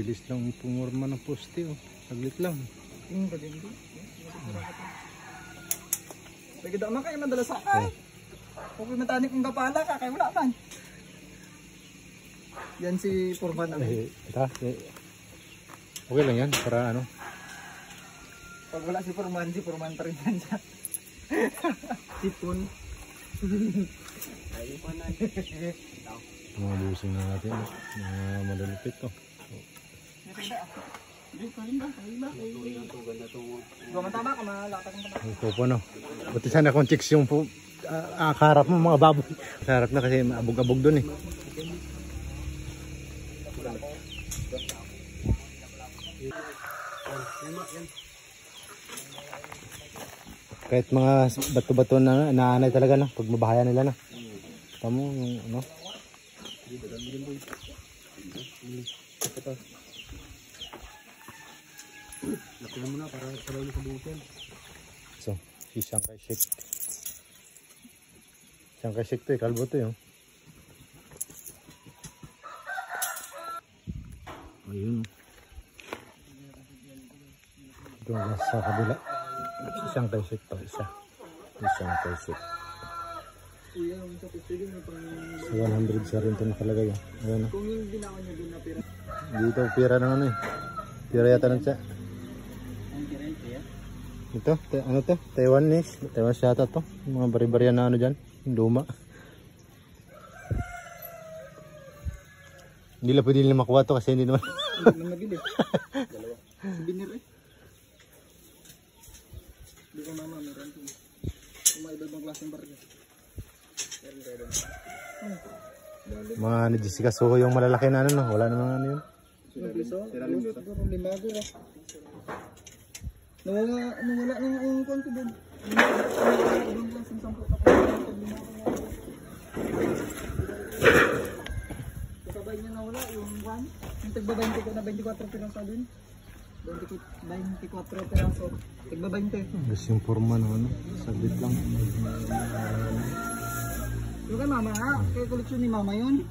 bilis lang pumorma ng poste oh. Saglit lang. Kadindi. Pagkita man kayo madala sa ay. Okay matanik kong kapala ka kaya wala man. Yan si Purman namin. Okay lang yan para ano. Pag wala si Purman pa rin yan siya. Sipon. Ayun pa na. Mga busing na natin. Mga malulupit to. Gumataba ka, malatag ng taba. Ito po no. Buti sana kung chicks yung karap mo mga baboy. Sarap na kasi abog-abog dun eh. Kahit mga bato-bato na naanay talaga na pag mabahaya nila na. Tamo yung ano. Lakihan mo na para sabay mo kabutin. So, si Chiang Kai-shek. Chiang Kai-shek to eh, kalbo to yun. Ayun. Ito sa kabila. Si Chiang Kai-shek to, isa. Si Chiang Kai-shek. 100 sa rin ito nakalagay. Ayan. Kung yung ginawa niya din na pira. Dito pira ng ano eh. Pira yata ng siya. Ito, ano to? Taiwanese. Taiwanese yata to. Mga bari-bariyan na ano dyan. Luma. Hindi lang pwede nila makuha to kasi hindi naman. Hindi naman nabili. Dalawa. Binir eh. Hindi ko mama meron ito. Kung may ibang klaseng barya. Meron kayo doon. Mga ni Jessica Soho yung malalaki na ano no. Wala namang ano yun. Siguro limago ah. Nawala nang ang kuwan ko doon. Ibang klaseng sampo ako. Kasabay niya nawala yung one. Yung tagba-20 ko na 24 piraso din. 24 piraso. Tagba-20. Gusto yung forma no ano. Saglit lang. Yung kay mama ha? Kaya koleksyon ni mama yun.